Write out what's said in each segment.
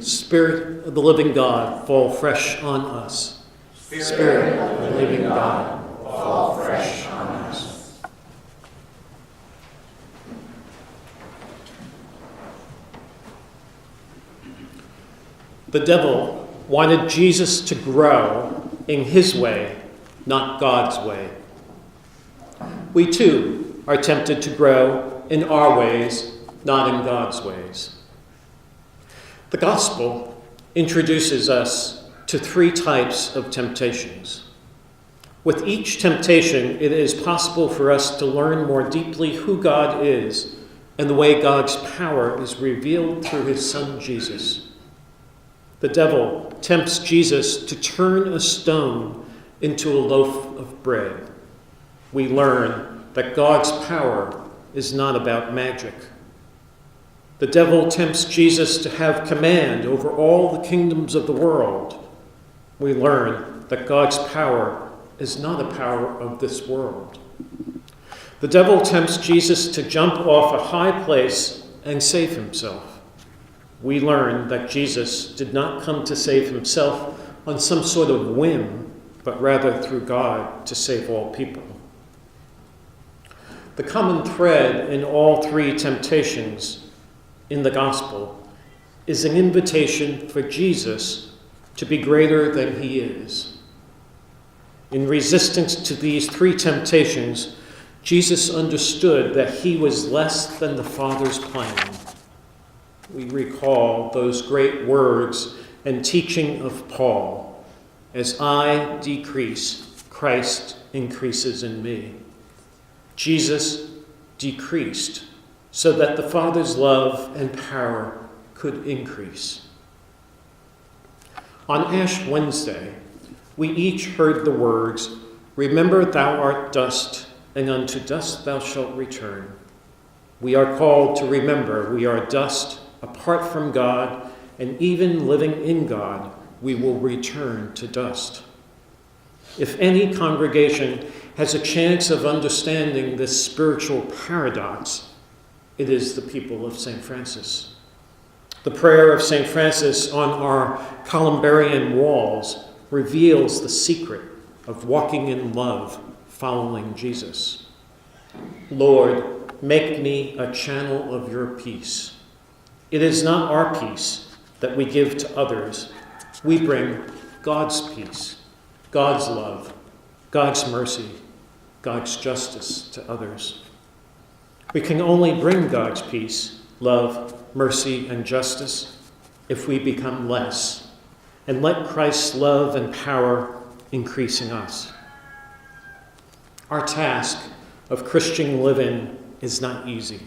Spirit of the living God, fall fresh on us. Spirit of the living God, fall fresh on us. The devil wanted Jesus to grow in his way, not God's way. We too are tempted to grow in our ways, not in God's ways. The gospel introduces us to three types of temptations. With each temptation, it is possible for us to learn more deeply who God is and the way God's power is revealed through his Son, Jesus. The devil tempts Jesus to turn a stone into a loaf of bread. We learn that God's power is not about magic. The devil tempts Jesus to have command over all the kingdoms of the world. We learn that God's power is not a power of this world. The devil tempts Jesus to jump off a high place and save himself. We learn that Jesus did not come to save himself on some sort of whim, but rather through God to save all people. The common thread in all three temptations in the gospel is an invitation for Jesus to be greater than he is. In resistance to these three temptations, Jesus understood that he was less than the Father's plan. We recall those great words and teaching of Paul, "As I decrease, Christ increases in me." Jesus decreased so that the Father's love and power could increase. On Ash Wednesday, we each heard the words, "Remember thou art dust, and unto dust thou shalt return." We are called to remember we are dust apart from God, and even living in God, we will return to dust. If any congregation has a chance of understanding this spiritual paradox, it is the people of St. Francis. The prayer of St. Francis on our columbarium walls reveals the secret of walking in love, following Jesus. Lord, make me a channel of your peace. It is not our peace that we give to others. We bring God's peace, God's love, God's mercy, God's justice to others. We can only bring God's peace, love, mercy, and justice if we become less and let Christ's love and power increase in us. Our task of Christian living is not easy.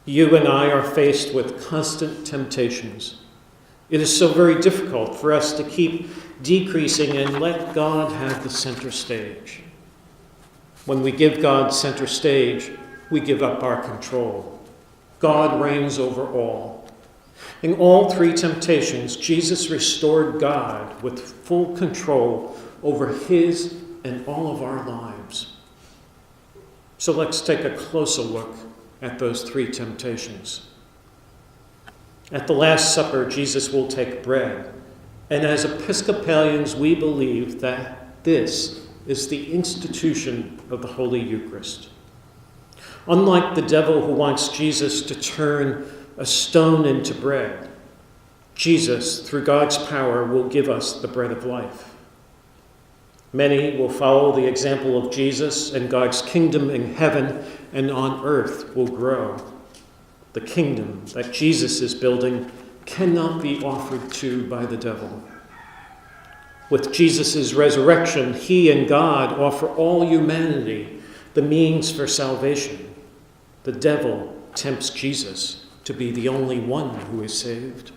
You and I are faced with constant temptations. It is so very difficult for us to keep decreasing and let God have the center stage. When we give God center stage, we give up our control. God reigns over all. In all three temptations, Jesus restored God with full control over his and all of our lives. So let's take a closer look at those three temptations. At the Last Supper, Jesus will take bread, and as Episcopalians, we believe that this is the institution of the Holy Eucharist. Unlike the devil who wants Jesus to turn a stone into bread, Jesus, through God's power, will give us the bread of life. Many will follow the example of Jesus, and God's kingdom in heaven and on earth will grow. The kingdom that Jesus is building cannot be offered to by the devil. With Jesus' resurrection, he and God offer all humanity the means for salvation. The devil tempts Jesus to be the only one who is saved.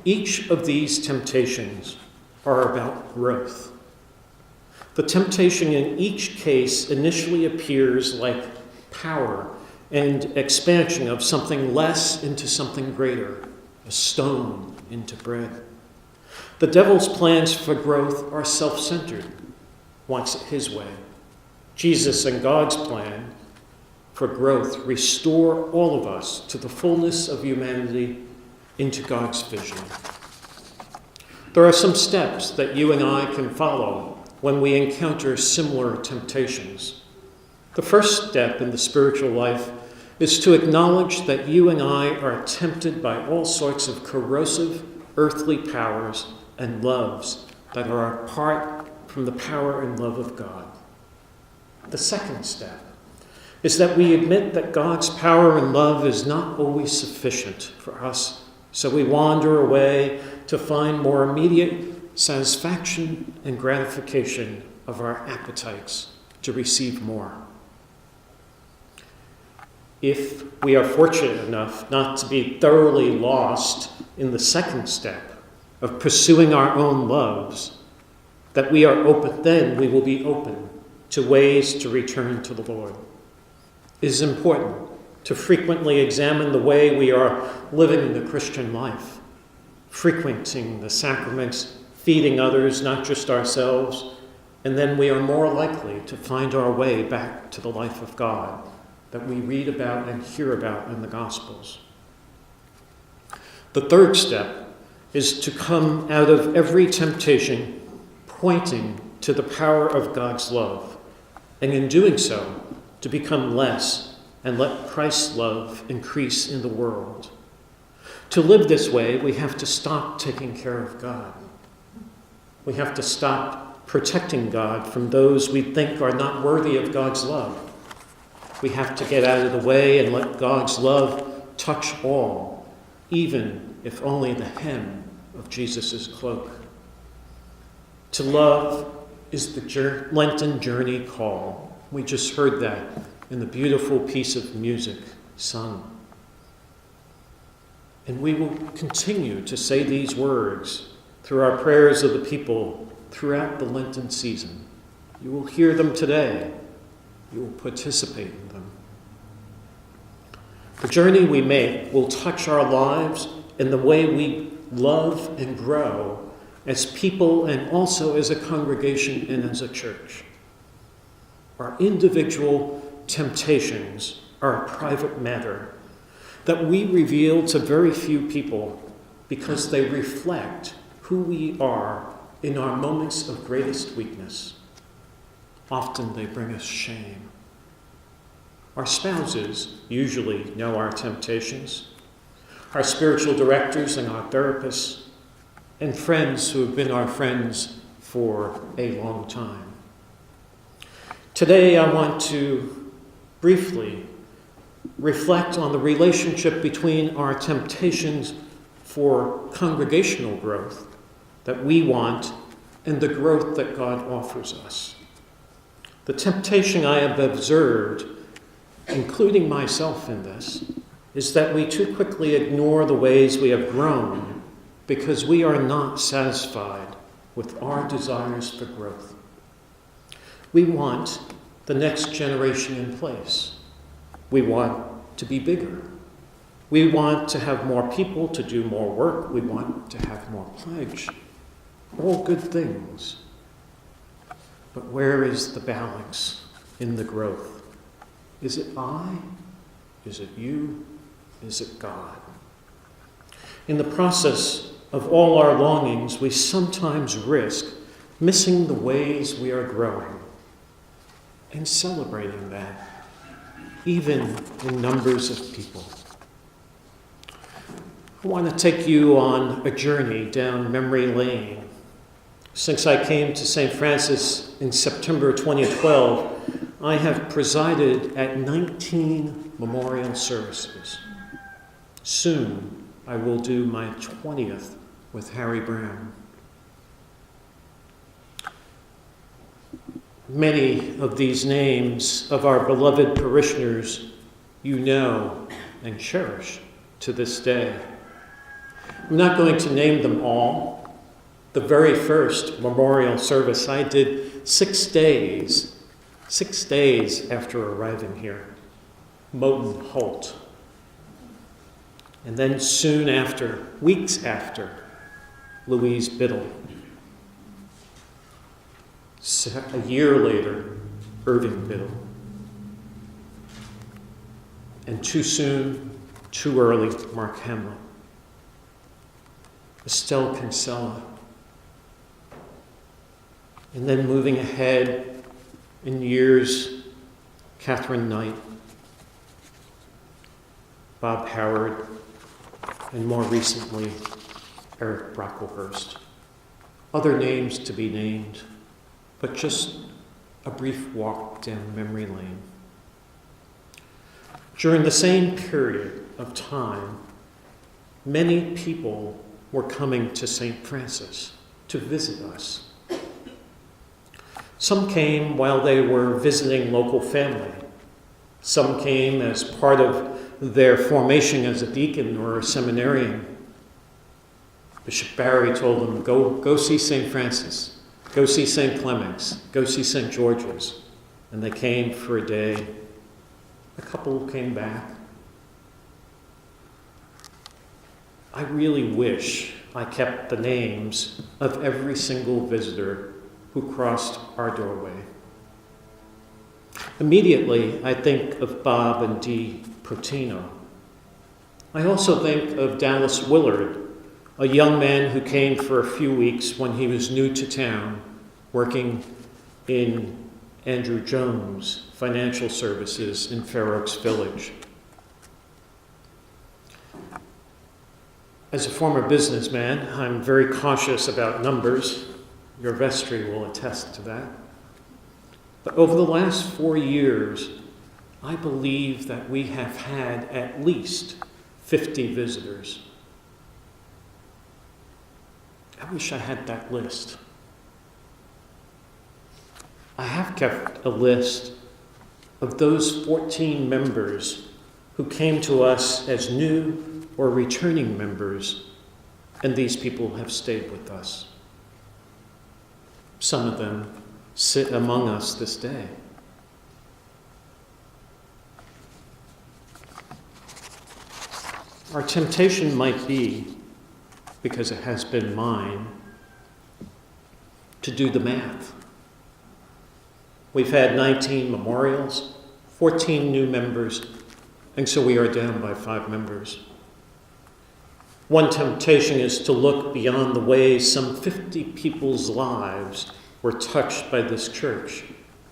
Each of these temptations are about growth. The temptation in each case initially appears like power and expansion of something less into something greater, a stone into bread. The devil's plans for growth are self-centered, wants it his way. Jesus and God's plan for growth restore all of us to the fullness of humanity into God's vision. There are some steps that you and I can follow when we encounter similar temptations. The first step in the spiritual life is to acknowledge that you and I are tempted by all sorts of corrosive earthly powers and loves that are apart from the power and love of God. The second step is that we admit that God's power and love is not always sufficient for us, so we wander away to find more immediate satisfaction and gratification of our appetites to receive more. If we are fortunate enough not to be thoroughly lost in the second step of pursuing our own loves, that we are open, then we will be open to ways to return to the Lord. It is important to frequently examine the way we are living the Christian life, frequenting the sacraments, feeding others, not just ourselves, and then we are more likely to find our way back to the life of God that we read about and hear about in the Gospels. The third step is to come out of every temptation pointing to the power of God's love, and in doing so, to become less and let Christ's love increase in the world. To live this way, we have to stop taking care of God. We have to stop protecting God from those we think are not worthy of God's love. We have to get out of the way and let God's love touch all, even if only the hem of Jesus' cloak. To love is the Lenten journey call. We just heard that in the beautiful piece of music sung. And we will continue to say these words through our prayers of the people throughout the Lenten season. You will hear them today. You will participate in them. The journey we make will touch our lives in the way we love and grow as people and also as a congregation and as a church. Our individual temptations are a private matter that we reveal to very few people because they reflect who we are in our moments of greatest weakness. Often they bring us shame. Our spouses usually know our temptations. Our spiritual directors and our therapists, and friends who have been our friends for a long time. Today I want to briefly reflect on the relationship between our temptations for congregational growth that we want and the growth that God offers us. The temptation I have observed, including myself in this, is that we too quickly ignore the ways we have grown because we are not satisfied with our desires for growth. We want the next generation in place. We want to be bigger. We want to have more people to do more work. We want to have more pledge. All good things. But where is the balance in the growth? Is it I? Is it you? Is it God? In the process of all our longings, we sometimes risk missing the ways we are growing and celebrating that, even in numbers of people. I want to take you on a journey down memory lane. Since I came to St. Francis in September 2012, I have presided at 19 memorial services. Soon, I will do my 20th with Harry Brown. Many of these names of our beloved parishioners you know and cherish to this day. I'm not going to name them all. The very first memorial service I did 6 days after arriving here. Moten Holt. And then soon after, weeks after, Louise Biddle. A year later, Irving Biddle. And too soon, too early, Mark Hamlet. Estelle Kinsella. And then moving ahead in years, Catherine Knight, Bob Howard, and more recently, Eric Brocklehurst. Other names to be named, but just a brief walk down memory lane. During the same period of time, many people were coming to St. Francis to visit us. Some came while they were visiting local family. Some came as part of their formation as a deacon or a seminarian. Bishop Barry told them, go see St. Francis, go see St. Clement's, go see St. George's. And they came for a day. A couple came back. I really wish I kept the names of every single visitor who crossed our doorway. Immediately, I think of Bob and Dee Protino. I also think of Dallas Willard, a young man who came for a few weeks when he was new to town, working in Andrew Jones Financial Services in Fair Oaks Village. As a former businessman, I'm very cautious about numbers. Your vestry will attest to that. But over the last 4 years, I believe that we have had at least 50 visitors. I wish I had that list. I have kept a list of those 14 members who came to us as new or returning members, and these people have stayed with us. Some of them sit among us this day. Our temptation might be, because it has been mine, to do the math. We've had 19 memorials, 14 new members, and so we are down by 5 members. One temptation is to look beyond the ways some 50 people's lives were touched by this church,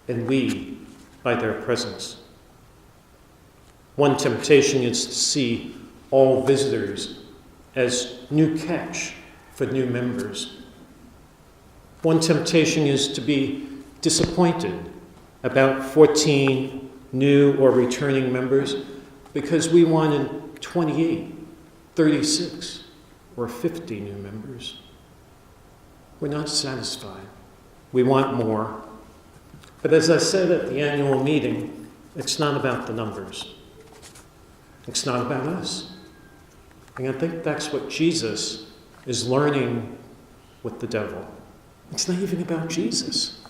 and we by their presence. One temptation is to see all visitors as new catch for new members. One temptation is to be disappointed about 14 new or returning members because we wanted 28, 36, or 50 new members. We're not satisfied. We want more. But as I said at the annual meeting, it's not about the numbers. It's not about us. And I think that's what Jesus is learning with the devil. It's not even about Jesus.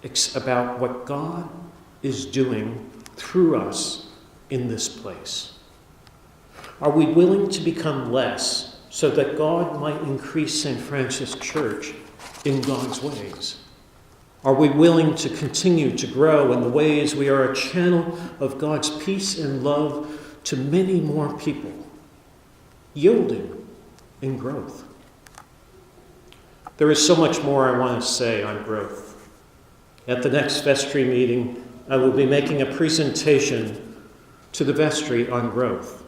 It's about what God is doing through us in this place. Are we willing to become less so that God might increase St. Francis Church in God's ways? Are we willing to continue to grow in the ways we are a channel of God's peace and love to many more people, yielding in growth? There is so much more I want to say on growth. At the next vestry meeting, I will be making a presentation to the vestry on growth,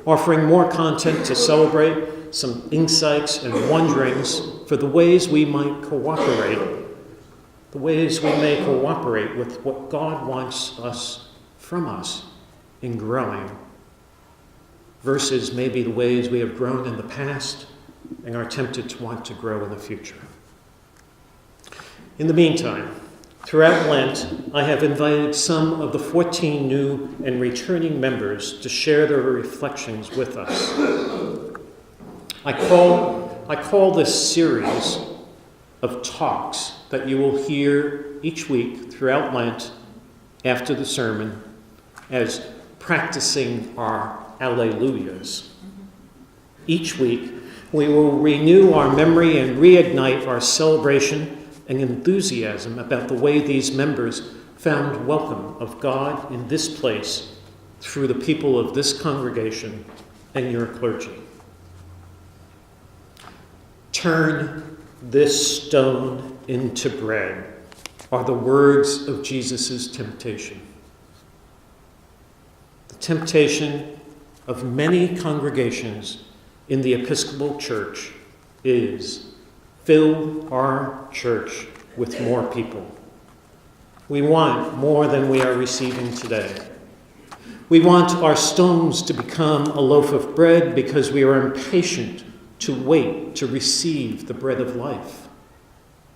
offering more content to celebrate, some insights and wonderings for the ways we might cooperate, the ways we may cooperate with what God wants us from us in growing, versus maybe the ways we have grown in the past and are tempted to want to grow in the future. In the meantime, throughout Lent, I have invited some of the 14 new and returning members to share their reflections with us. I call this series of talks that you will hear each week throughout Lent after the sermon as practicing our Alleluias. Each week, we will renew our memory and reignite our celebration and enthusiasm about the way these members found welcome of God in this place through the people of this congregation and your clergy. Turn this stone into bread are the words of Jesus' temptation. The temptation of many congregations in the Episcopal Church is fill our church with more people. We want more than we are receiving today. We want our stones to become a loaf of bread because we are impatient to wait to receive the bread of life.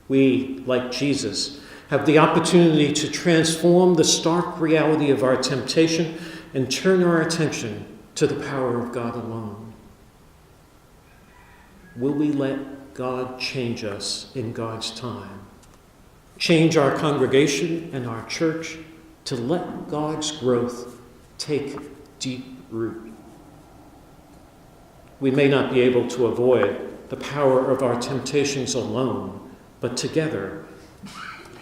We, like Jesus, have the opportunity to transform the stark reality of our temptation and turn our attention to the power of God alone. Will we let God change us in God's time? Change our congregation and our church to let God's growth take deep root. We may not be able to avoid the power of our temptations alone, but together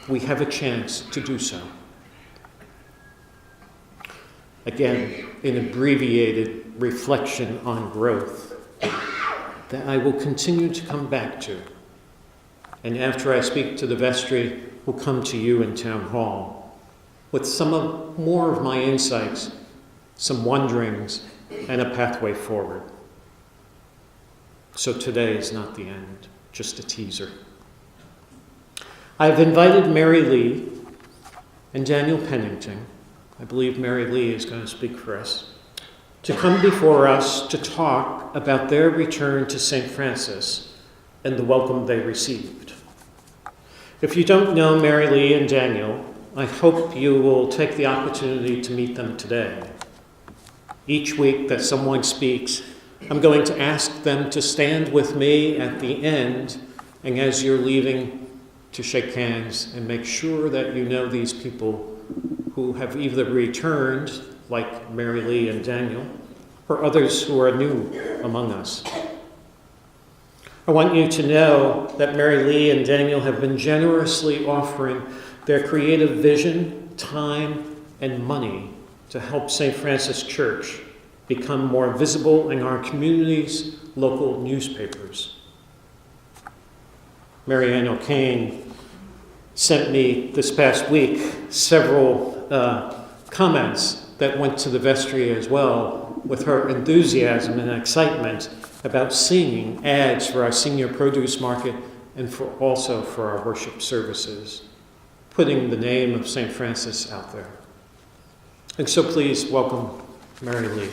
we have a chance to do so. Again, an abbreviated reflection on growth that I will continue to come back to. And after I speak to the vestry, will come to you in town hall with more of my insights, some wonderings, and a pathway forward. So today is not the end, just a teaser. I've invited Mary Lee and Daniel Pennington, I believe Mary Lee is going to speak for us, to come before us to talk about their return to St. Francis and the welcome they received. If you don't know Mary Lee and Daniel, I hope you will take the opportunity to meet them today. Each week that someone speaks, I'm going to ask them to stand with me at the end, and as you're leaving, to shake hands and make sure that you know these people who have either returned, like Mary Lee and Daniel, or others who are new among us. I want you to know that Mary Lee and Daniel have been generously offering their creative vision, time, and money to help St. Francis Church become more visible in our community's local newspapers. Mary Ann O'Kane sent me this past week several comments that went to the vestry as well, with her enthusiasm and excitement about seeing ads for our senior produce market and also for our worship services, putting the name of St. Francis out there. And so please welcome Mary Lee.